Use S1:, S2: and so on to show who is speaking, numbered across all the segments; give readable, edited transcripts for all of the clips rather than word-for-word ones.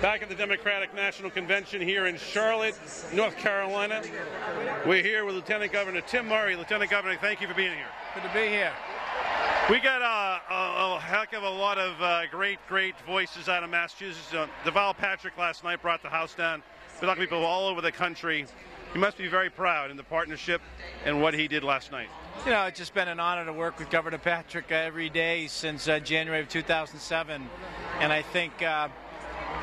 S1: Back at the Democratic National Convention here in Charlotte, North Carolina. We're here with Lieutenant Governor Tim Murray. Lieutenant Governor, thank you for being here.
S2: Good to be here.
S1: We got a heck of a lot of great voices out of Massachusetts. Deval Patrick last night brought the House down. We're talking to people all over the country. You must be very proud in the partnership and what he did last night.
S2: You know, it's just been an honor to work with Governor Patrick every day since January of 2007. And I think,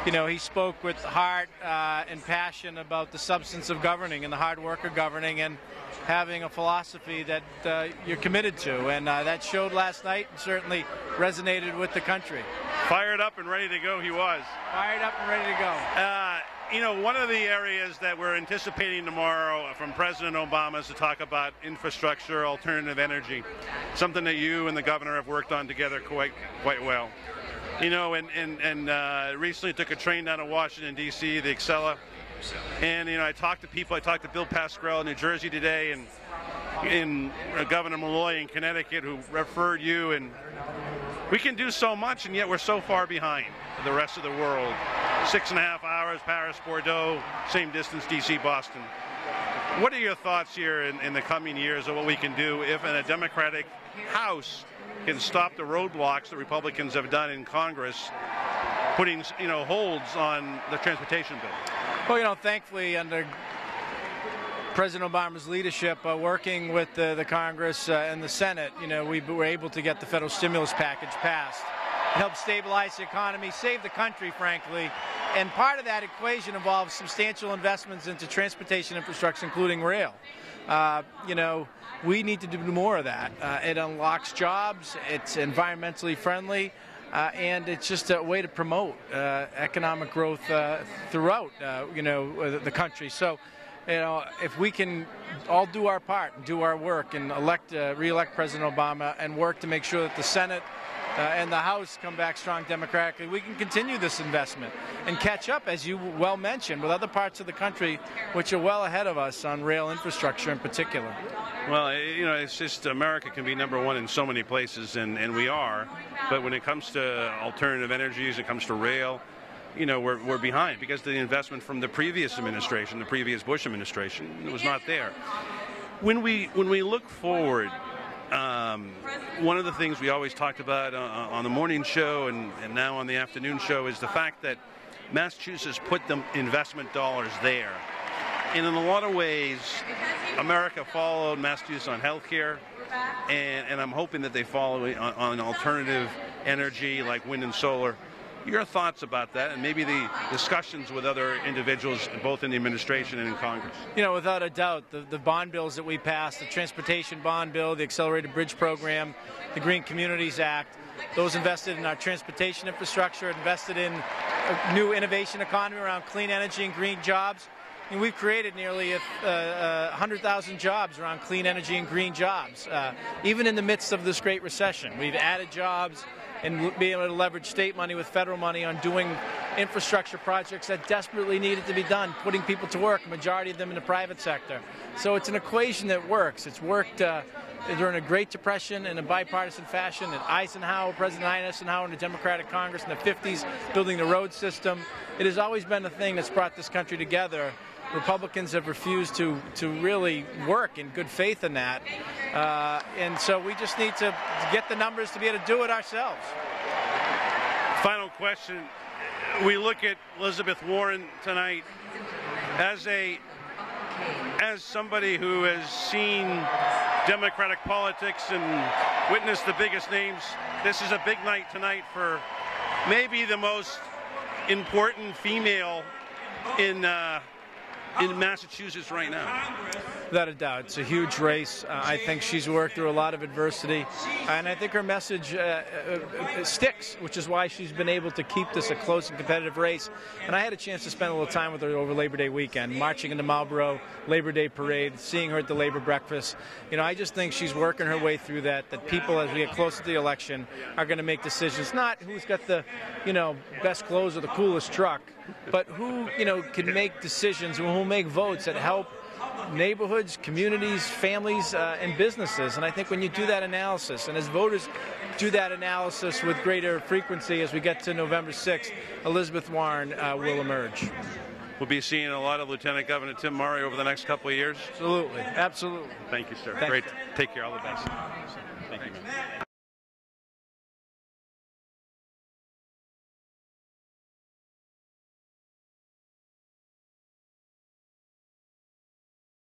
S2: you know, he spoke with heart and passion about the substance of governing and the hard work of governing and having a philosophy that you're committed to. And that showed last night and certainly resonated with the country.
S1: Fired up and ready to go he was.
S2: Fired up and ready to go.
S1: You know, one of the areas that we're anticipating tomorrow from President Obama is to talk about infrastructure, alternative energy, something that you and the governor have worked on together quite well. You know, and recently took a train down to Washington, D.C., the Excella, and, you know, I talked to people. I talked to Bill Pascrell in New Jersey today, and Governor Malloy in Connecticut, who referred you, and we can do so much, and yet we're so far behind the rest of the world. 6.5 hours, Paris, Bordeaux, same distance, D.C., Boston. What are your thoughts here in the coming years of what we can do if in a Democratic House can stop the roadblocks that Republicans have done in Congress, putting, you know, holds on the transportation bill?
S2: Well, you know, thankfully under President Obama's leadership, working with the Congress and the Senate, you know, we were able to get the federal stimulus package passed. It helped stabilize the economy, save the country, frankly. And part of that equation involves substantial investments into transportation infrastructure, including rail. You know, we need to do more of that. It unlocks jobs, it's environmentally friendly, and it's just a way to promote economic growth throughout, you know, the country. So, you know, if we can all do our part, do our work, and re-elect President Obama and work to make sure that the Senate and the House come back strong democratically, we can continue this investment and catch up, as you well mentioned, with other parts of the country which are well ahead of us on rail infrastructure in particular.
S1: Well, you know, it's just America can be #1 in so many places, and we are. But when it comes to alternative energies, it comes to rail, you know, we're behind because the investment from the previous administration, the previous Bush administration, was not there. When we look forward, one of the things we always talked about on the morning show and now on the afternoon show is the fact that Massachusetts put the investment dollars there. And in a lot of ways, America followed Massachusetts on health care, and I'm hoping that they follow on alternative energy like wind and solar. Your thoughts about that, and maybe the discussions with other individuals, both in the administration and in Congress? You
S2: know, without a doubt, the bond bills that we passed, the transportation bond bill, the accelerated bridge program, the Green Communities Act, those invested in our transportation infrastructure, invested in a new innovation economy around clean energy and green jobs. And we've created nearly 100,000 jobs around clean energy and green jobs, even in the midst of this great recession. We've added jobs and being able to leverage state money with federal money on doing infrastructure projects that desperately needed to be done, putting people to work, a majority of them in the private sector. So it's an equation that works. It's worked during a Great Depression in a bipartisan fashion, and President Eisenhower in the Democratic Congress in the 50s, building the road system. It has always been a thing that's brought this country together. Republicans have refused to really work in good faith in that. And so we just need to get the numbers to be able to do it ourselves.
S1: Final question. We look at Elizabeth Warren tonight as somebody who has seen Democratic politics and witnessed the biggest names. This is a big night tonight for maybe the most important female in Massachusetts right now.
S2: Without a doubt, it's a huge race. I think she's worked through a lot of adversity, and I think her message sticks, which is why she's been able to keep this a close and competitive race. And I had a chance to spend a little time with her over Labor Day weekend, marching into Marlborough, Labor Day parade, seeing her at the Labor breakfast. You know, I just think she's working her way through that people, as we get closer to the election, are going to make decisions, not who's got the, you know, best clothes or the coolest truck, but who, you know, can make decisions and who will make votes that help neighborhoods, communities, families, and businesses. And I think when you do that analysis, and as voters do that analysis with greater frequency as we get to November 6th, Elizabeth Warren will emerge.
S1: We'll be seeing a lot of Lieutenant Governor Tim Murray over the next couple of years.
S2: Absolutely, absolutely.
S1: Thank you, sir.
S2: Thanks.
S1: Great. Take care. All the best. Thank you, man.